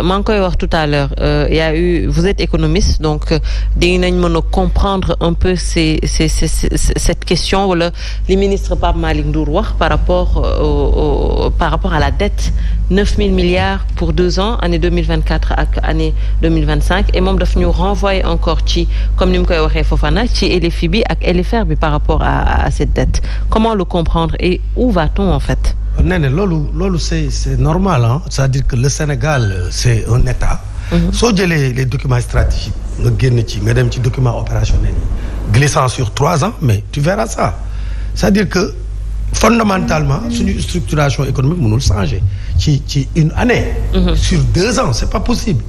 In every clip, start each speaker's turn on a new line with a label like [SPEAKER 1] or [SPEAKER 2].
[SPEAKER 1] maa ngi koy wax tout à l'heure y a eu vous êtes économiste donc dinañ mën a comprendre un peu cette question wala li ministre Pape Malick Ndour wax par rapport à la dette 9 000 milliards pour 2 ans année 2024 ak année 2025 et moom daf ñu renvoyer encore ci comme ni mu koy waxee Fofana ci LFI bi ak LFR bi par rapport à cette dette comment le comprendre et où va-t-on en fait?
[SPEAKER 2] nee na loolu c'est normal hein, c'est-à-dire que le Sénégal c'est un État. soo jëlee les documents stratégiques nga génn ci nga dem ci documents opérationnels yi glissant sur 3 ans mais tu verras ça c'est-à-dire que fondamentalement suñu structuration économique mënul changer ci une année. Sur 2 ans c'est pas possible.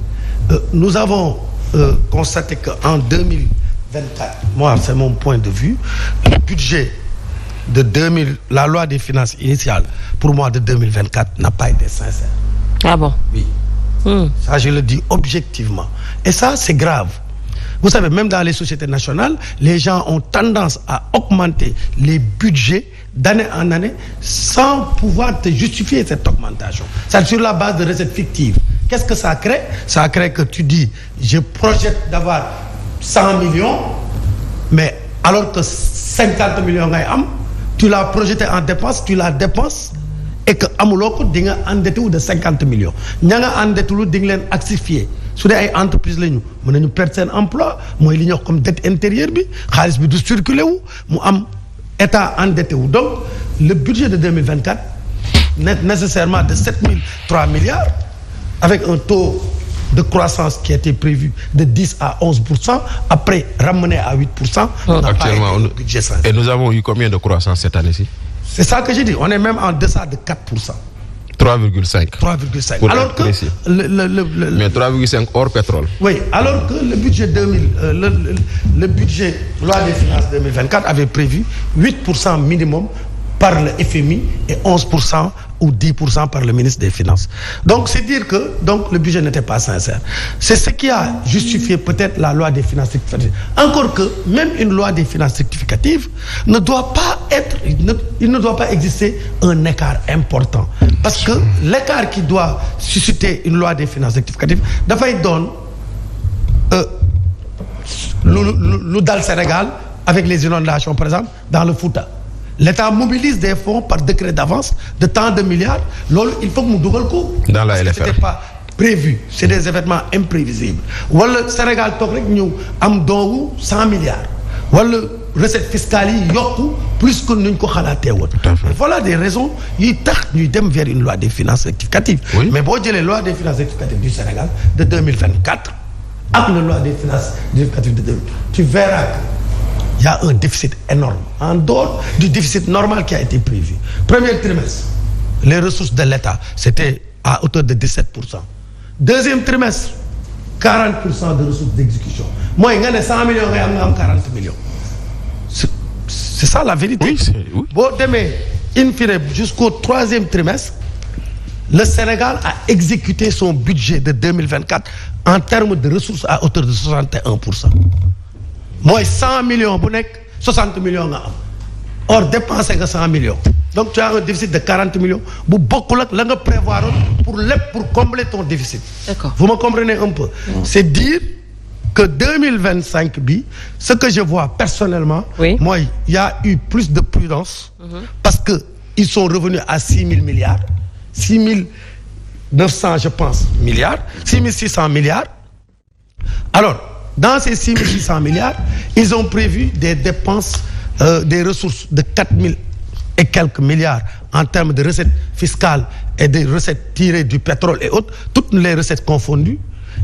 [SPEAKER 2] Nous avons constaté que en 2024 moi c'est mon point de vue le budget de 2000 la loi des finances initiale pour moi de 2024 n'a pas été sincère.
[SPEAKER 1] Ah bon?
[SPEAKER 2] Oui. Ça je le dis objectivement et ça c'est grave. Vous savez même dans les sociétés nationales les gens ont tendance à augmenter les budgets d'année en année sans pouvoir te justifier cette augmentation. C'est sur la base de recettes fictives. Qu'est-ce que ça crée? Ça crée que tu dis je projette d'avoir 100 millions mais alors que 50 millions ngay am tu l'as projeté en dépense tu la dépenses et que amuloo ko di nga endetté wu de 50 millions ña nga endetté lu di nga leen asphyxier su dee ay entreprise la ñu mën nañu perdre seen emploi mooy li ñuy wax comme dette intérieure bi xaalis bi du circuler wu mu am état endetté wu donc le budget de 2024 n'est nécessairement de 7 003 milliards avec un taux de croissance qui a été prévu de 10 à 11% après ramené à 8%.
[SPEAKER 3] Actuellement, et nous avons eu combien de croissance cette année-ci?
[SPEAKER 2] C'est ça que j'ai dit. On est même en deçà de 4%.
[SPEAKER 3] 3,5.
[SPEAKER 2] 3,5. Alors que
[SPEAKER 3] mais 3,5 hors pétrole.
[SPEAKER 2] Oui, alors que le budget le budget loi des finances 2024 avait prévu 8% minimum par le FMI et 11% ou 10% par le ministre des Finances. Donc c'est dire que donc le budget n'était pas sincère. C'est ce qui a justifié peut-être la loi des finances rectificatives. Encore que même une loi des finances rectificatives ne doit pas être il ne doit pas exister un écart important parce que l'écart qui doit susciter une loi des finances rectificatives dafay doon lu dal Sénégal avec les inondations par exemple dans le Fouta. L'État mobilise des fonds par décret d'avance de tant de milliards loolu il faut que mu dugal ko.
[SPEAKER 3] Dans la LFR
[SPEAKER 2] c'était pas prévu c'est des événements imprévisibles wala Sénégal toog rek ñëw am doowu 100 milliards wala recettes fiscales yi yokku plus que nuñ ko xalaatee woon. Voilà des raisons yuy tax ñuy dem vers une loi des finances rectificatives.
[SPEAKER 3] Oui.
[SPEAKER 2] Mais boo jëlee loi des finances rectificatives du Sénégal de 2024 ak la loi des finances rectificatives de 2000 tu verras que il y a un déficit énorme en dehors du déficit normal qui a été prévu. Premier trimestre les ressources de l'État c'était à hauteur de 17%. Deuxième trimestre 40% de ressources d'exécution mooy nga ne 100 millions ngay am nga am 40 millions. C'est ça la vérité.
[SPEAKER 3] Oui.
[SPEAKER 2] Boo demee in fine jusqu'au troisième trimestre le Sénégal a exécuté son budget de 2024 en termes de ressources à hauteur de 61%. mooy 100 millions bu nekk 60 millions nga am or dépensé nga 100 millions donc tu as un déficit de 40 millions bu bokkul ak la nga prévoir pour combler ton déficit.
[SPEAKER 1] D'accord.
[SPEAKER 2] Vous me comprenez un peu. C'est dire que 2025 bi ce que je vois personnellement.
[SPEAKER 1] Oui.
[SPEAKER 2] mooy il y a eu plus de prudence. Parce que ils sont revenus à 6 000 milliards 6 900 je pense milliards 6 600 milliards alors. Dans ces 6 600 milliards, ils ont prévu des dépenses, des ressources de 4 000 et quelques milliards en termes de recettes fiscales et des recettes tirées du pétrole et autres, toutes les recettes confondues,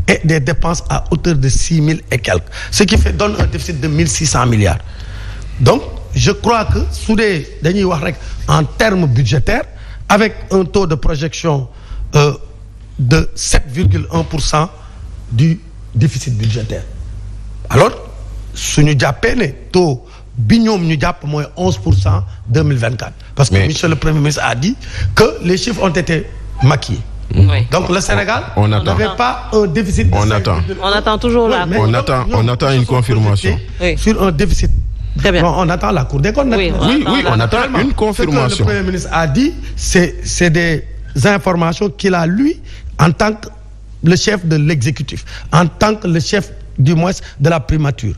[SPEAKER 2] et des dépenses à hauteur de 6 000 et quelques. Ce qui donne un déficit de 1 600 milliards. Donc, je crois que sous dañuy wax rek en termes budgétaires, avec un taux de projection de 7,1% du déficit budgétaire. Alors suñu jàppee ne taux bi ñoom ñu jàpp mooy 11% 2024 parce que monsieur le Premier ministre a dit que les chiffres ont été maquillés.
[SPEAKER 1] Oui.
[SPEAKER 2] Donc le Sénégal
[SPEAKER 3] n'avait
[SPEAKER 2] pas un déficit de
[SPEAKER 3] on attend
[SPEAKER 1] toujours la
[SPEAKER 2] Cour.
[SPEAKER 3] On attend une confirmation.
[SPEAKER 1] Oui.
[SPEAKER 2] Sur un déficit.
[SPEAKER 1] Très bien.
[SPEAKER 2] Bon, on attend la Cour des comptes.
[SPEAKER 1] Oui,
[SPEAKER 3] on attend une confirmation.
[SPEAKER 2] Ce que le Premier ministre a dit, c'est des informations qu'il a lui en tant que le chef de l'exécutif, en tant que le chef du moins de la primature.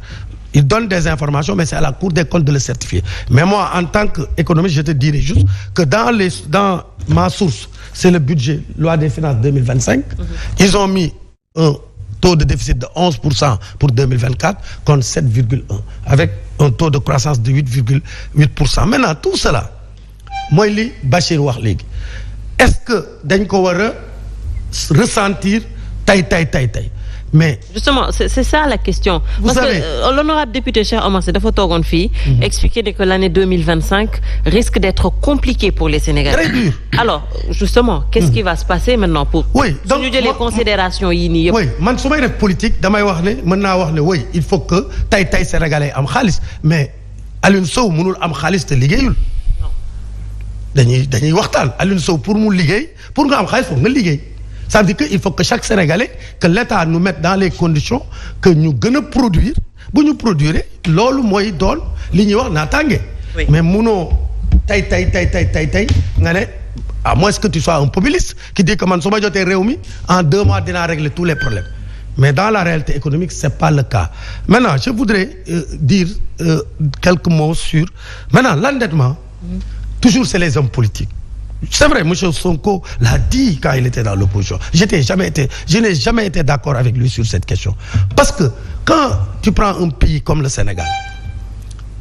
[SPEAKER 2] Il donne des informations, mais c'est à la Cour des comptes de le certifier. Mais moi, en tant qu'économiste, je te dirais juste que dans ma source, c'est le budget loi des finances 2025. Ils ont mis un taux de déficit de 11% pour 2024 contre 7,1%, avec un taux de croissance de 8,8%. Maintenant, tout cela, moi, li Bachir wax léegi, est-ce que dañ ko war a ressentir tay mais
[SPEAKER 1] justement c'est ça la question. Parce que l'honorable député Cheikh Omar Sy dafa toogoon fii expliquer que l'année 2025 risque d'être compliquée pour les Sénégalais.
[SPEAKER 2] Très dur.
[SPEAKER 1] Alors justement qu'est-ce qui va se passer maintenant pour
[SPEAKER 2] donc
[SPEAKER 1] suñu jëlee considération yi nii yëpp.
[SPEAKER 2] oui man su may def politique damay wax ne mën naa wax ne oui il faut que tay Sénégalais am xaalis mais Alioune Sow mënul am xaalis te liggéeyul. dañuy waxtaan Alioune Sow pour mu liggéey pour nga am xaalis foog nga liggéey. Ça veut dire qu'il faut que chaque Sénégalais, que l'État nous mette dans les conditions que nous gagnons produire. Si nous produisons, c'est ce qui donne l'ignorance. Mais nous, à moins que tu sois un populiste qui dit que en 2 mois, on régler tous les problèmes. Mais dans la réalité économique, ce n'est pas le cas. Maintenant, je voudrais dire quelques mots sur... Maintenant, l'endettement, toujours c'est les hommes politiques. C'est vrai, M. Sonko l'a dit quand il était dans l'opposition. Je n'ai jamais été d'accord avec lui sur cette question. Parce que quand tu prends un pays comme le Sénégal,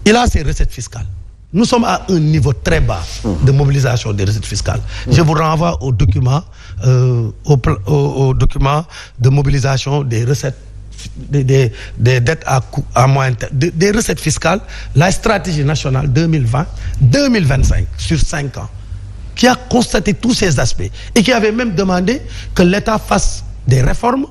[SPEAKER 2] il a ses recettes fiscales. Nous sommes à un niveau très bas de mobilisation des recettes fiscales. Je vous renvoie au document, au document de mobilisation des recettes, des dettes à moyen terme, des recettes fiscales, la stratégie nationale 2020-2025 sur 5 ans. Qui a constaté tous ces aspects et qui avait même demandé que l'État fasse des réformes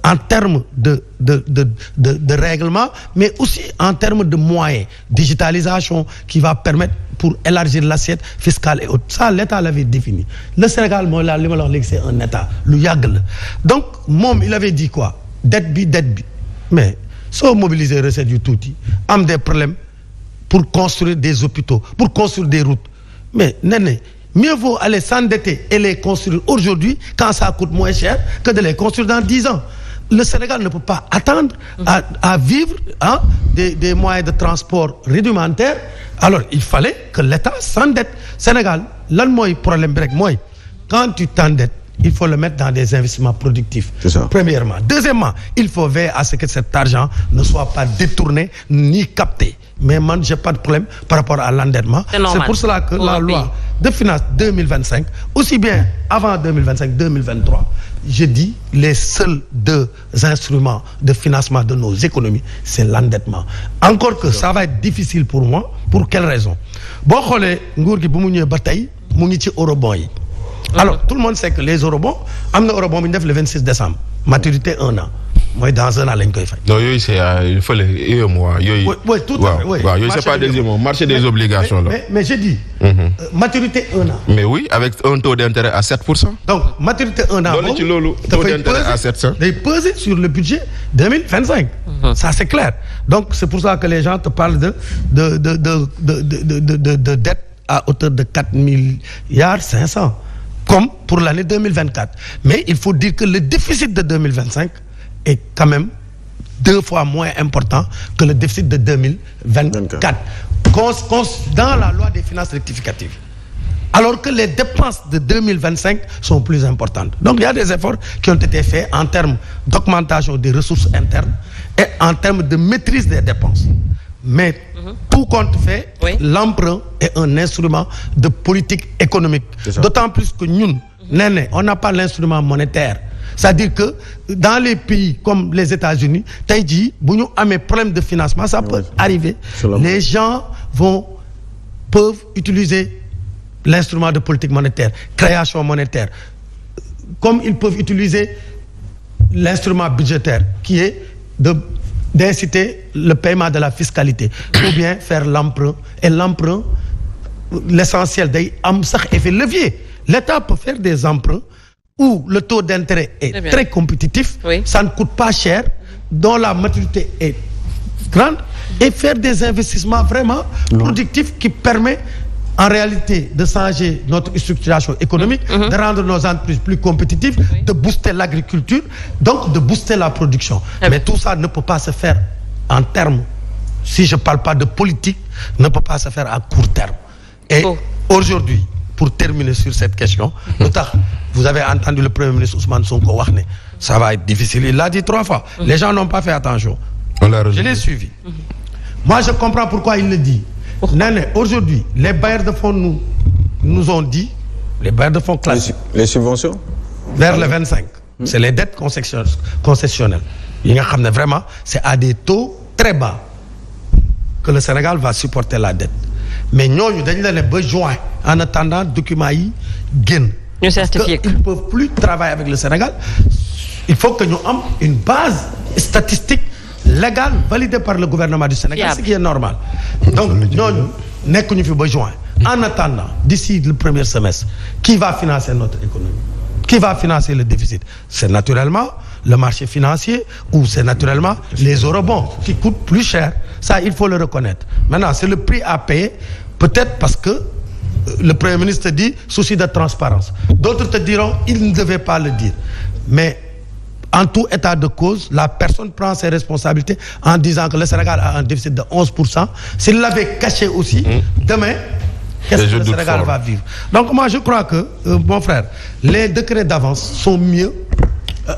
[SPEAKER 2] en termes de règlement, mais aussi en termes de moyens, digitalisation qui va permettre pour élargir l'assiette fiscale et autres. Ça, l'État l'avait défini. Le Sénégal, c'est un État, le Yagle. Donc, il avait dit quoi? Dette bi. Mais, sans mobiliser les recettes du touti, on a des problèmes pour construire des hôpitaux, pour construire des routes. Mais, mieux vaut aller s'endetter et les construire aujourd'hui quand ça coûte moins cher que de les construire dans 10 ans. Le Sénégal ne peut pas attendre à vivre des moyens de transport rudimentaires. Alors, il fallait que l'État s'endette. Sénégal, là, le problème, quand tu t'endettes, il faut le mettre dans des investissements productifs. Premièrement. Deuxièmement, il faut veiller à ce que cet argent ne soit pas détourné ni capté. Mais moi, je n'ai pas de problème par rapport à l'endettement. C'est pour cela que la loi de finances 2025, aussi bien avant 2025-2023, je dis les seuls 2 instruments de financement de nos économies, c'est l'endettement. Encore que ça va être difficile pour moi. Pour quelle raison? Alors, tout le monde sait que les eurobonds, le 26 décembre, maturité 1 an. Moi, dans 1 an, je vais faire.
[SPEAKER 3] Non, c'est il faut les mois.
[SPEAKER 2] Oui, tout à fait. Oui.
[SPEAKER 3] C'est pas des mois, marché des obligations.
[SPEAKER 2] Mais j'ai dit, maturité 1 an.
[SPEAKER 3] Mais oui, avec un taux d'intérêt à 7%.
[SPEAKER 2] Donc, maturité 1 an.
[SPEAKER 3] Taux d'intérêt à 7%.
[SPEAKER 2] Ils pesent sur le budget 2025. Ça, c'est clair. Donc, c'est pour ça que les gens te parlent de dette à hauteur de 4 milliards 500. Comme pour l'année 2024. Mais il faut dire que le déficit de 2025 est quand même 2 fois moins important que le déficit de 2024. Dans la loi des finances rectificatives. Alors que les dépenses de 2025 sont plus importantes. Donc il y a des efforts qui ont été faits en termes d'augmentation des ressources internes et en termes de maîtrise des dépenses. Mais tout compte fait, l'emprunt est un instrument de politique économique. D'autant plus que nous, on n'a pas l'instrument monétaire. C'est-à-dire que dans les pays comme les États-Unis, si nous avons un problème de financement, ça peut arriver. Les gens peuvent utiliser l'instrument de politique monétaire, création monétaire, comme ils peuvent utiliser l'instrument budgétaire qui est d'inciter le paiement de la fiscalité ou bien faire l'emprunt. Et l'emprunt, l'essentiel day am sax effet levier. L'État peut faire des emprunts où le taux d'intérêt est très compétitif, ça ne coûte pas cher, dont la maturité est grande, et faire des investissements vraiment productifs qui permettent en réalité de changer notre structuration économique, de rendre nos entreprises plus compétitives, de booster l'agriculture, donc de booster la production. Mais tout ça ne peut pas se faire en termes, si je ne parle pas de politique, ne peut pas se faire à court terme. Et aujourd'hui, pour terminer sur cette question, vous avez entendu le Premier ministre Ousmane Sonko wax ne ça va être difficile. Il l'a dit 3 fois. Les gens n'ont pas fait attention. Je l'ai suivi. Moi, je comprends pourquoi il le dit. Aujourd'hui, les bailleurs de fonds nous ont dit, les bailleurs de fonds classiques.
[SPEAKER 4] Les subventions
[SPEAKER 2] vers le 25. C'est les dettes concessionnelles. Vraiment, c'est à des taux très bas que le Sénégal va supporter la dette. Mais nous avons besoin, en attendant, documents yi gain. Ils ne peuvent plus travailler avec le Sénégal. Il faut que nous ayons une base statistique légale validée par le gouvernement du Sénégal, ce qui est normal. Donc, nous n'avons besoin. En attendant, d'ici le premier semestre, qui va financer notre économie? Qui va financer le déficit? C'est naturellement le marché financier ou c'est naturellement les eurobonds qui coûtent plus cher. Ça, il faut le reconnaître. Maintenant, c'est le prix à payer, peut-être parce que le Premier ministre dit souci de transparence. D'autres te diront il ne devait pas le dire. Mais en tout état de cause, la personne prend ses responsabilités en disant que le Sénégal a un déficit de 11%. S'il l'avait caché aussi, demain, qu'est-ce que le Sénégal va vivre? Donc moi, je crois que, mon frère, les décrets d'avance sont mieux.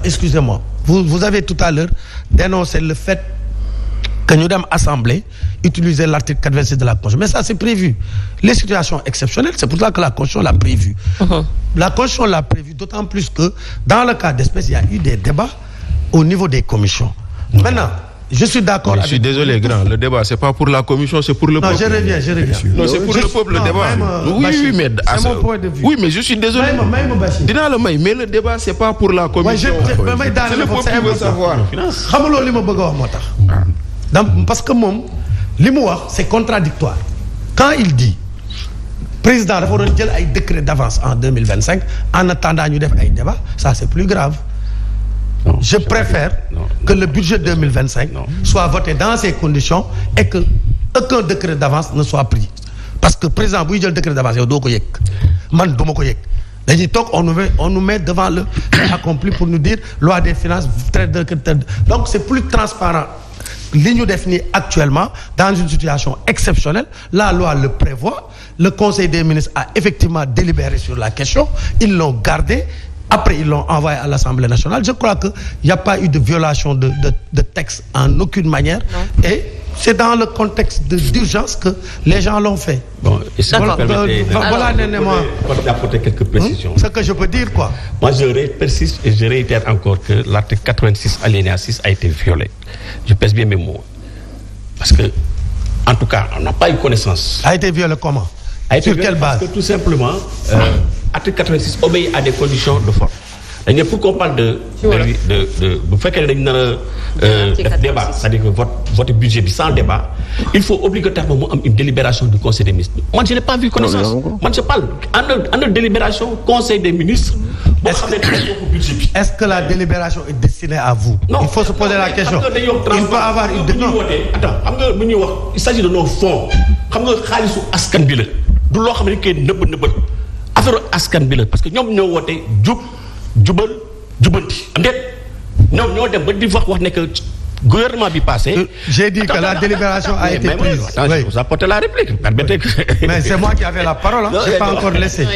[SPEAKER 2] Excusez-moi, vous avez tout à l'heure dénoncé le fait que nous devons assembler, utiliser l'article 86 de la Constitution. Mais ça, c'est prévu. Les situations exceptionnelles, c'est pour ça que la Constitution l'a prévu. La Constitution l'a prévu, d'autant plus que dans le cas d'espèce, il y a eu des débats au niveau des commissions. Maintenant, je suis d'accord avec...
[SPEAKER 3] Je suis désolé, grand. Le débat, c'est pas pour la commission, c'est pour le peuple.
[SPEAKER 2] Non, je reviens.
[SPEAKER 3] Non, c'est pour le peuple, le débat. Oui, mais...
[SPEAKER 2] C'est mon point de vue.
[SPEAKER 3] Oui, mais je suis désolé. Mais le débat, c'est pas pour la commission.
[SPEAKER 2] C'est le peuple qui veut savoir. Parce que c'est contradictoire. Quand il dit président dafa doon jël ay décret d'avance en 2025 en attendant ñu def ay débat, ça c'est plus grave. Non, je préfère que le budget 2025 soit voté dans ces conditions et que aucun décret d'avance ne soit pris. Parce que président buy jël décret d'avance yow doo ko yëg man duma ko yëg. Dañuy toog on nous met devant le accompli pour nous dire loi des finances très donc c'est plus transparent. Li ñu def ni actuellement dans une situation exceptionnelle, la loi le prévoit, le Conseil des ministres a effectivement délibéré sur la question, ils l'ont gardé, après ils l'ont envoyé à l'Assemblée nationale. Je crois qu'il n'y a pas eu de violation de texte en aucune manière. Non. Et c'est dans le contexte d'urgence que les gens l'ont fait.
[SPEAKER 5] Bon, et si
[SPEAKER 2] voilà,
[SPEAKER 5] d'apporter quelques précisions.
[SPEAKER 2] Ce que je peux dire, quoi.
[SPEAKER 5] Moi, je persiste et je réitère encore que l'article 86 alinéa 6 a été violé. Je pèse bien mes mots. Parce que, en tout cas, on n'a pas eu connaissance.
[SPEAKER 2] A été violé comment? Sur quelle base?
[SPEAKER 5] Parce que tout simplement, l'article 86 obéit à des conditions de forme. Pour qu'on parle de vous faites qu'elle débat, c'est-à-dire que votre budget sans débat, il faut obligatoirement une délibération du Conseil des ministres. Moi, je n'ai pas vu connaissance. Moi, je parle en délibération Conseil des ministres.
[SPEAKER 2] Est-ce que la délibération est destinée à vous? Non. Il faut se poser la question. Il peut avoir une
[SPEAKER 5] il s'agit de nos fonds. Parce que nous avons jubal jubanti am déet ñoo dem ba di wax ne que gouvernement bi passé.
[SPEAKER 2] J'ai dit que la délibération a été prise.
[SPEAKER 5] Oui. Vous apportez la réplique. Permettez que...
[SPEAKER 2] Mais c'est moi qui avais la parole. Je n'ai pas encore laissé.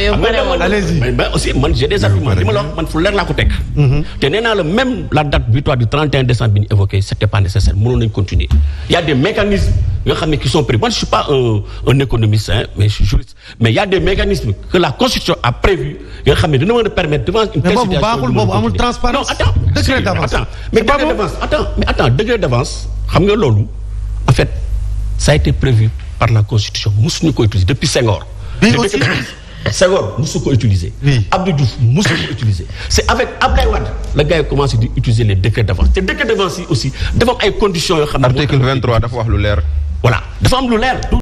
[SPEAKER 2] Allez-y.
[SPEAKER 5] Mais aussi, moi, j'ai des arguments. Même la date butoir du 31 décembre évoquée, ce n'était pas nécessaire. Nous allons continuer. Il y a des mécanismes qui sont pris. Moi, je ne suis pas un économiste, mais je suis juriste. Mais il y a des mécanismes que la Constitution a prévus qui nous permettent devant une telle situation.
[SPEAKER 2] Non, transparence.
[SPEAKER 5] Non, attends.
[SPEAKER 2] Décret d'avance.
[SPEAKER 5] Attends. Degré d'avance, en fait, ça a été prévu par la Constitution. Nous avons utilisé depuis Senghor. Senghor, nous avons utilisé. Abdou Diouf, nous avons utilisé. C'est avec Abdoulaye Wade, le gars a commencé à utiliser les décrets d'avance. Les décrets d'avance aussi, devant les conditions.
[SPEAKER 3] Article 23, il faut avoir l'air.
[SPEAKER 5] Voilà, devant l'air.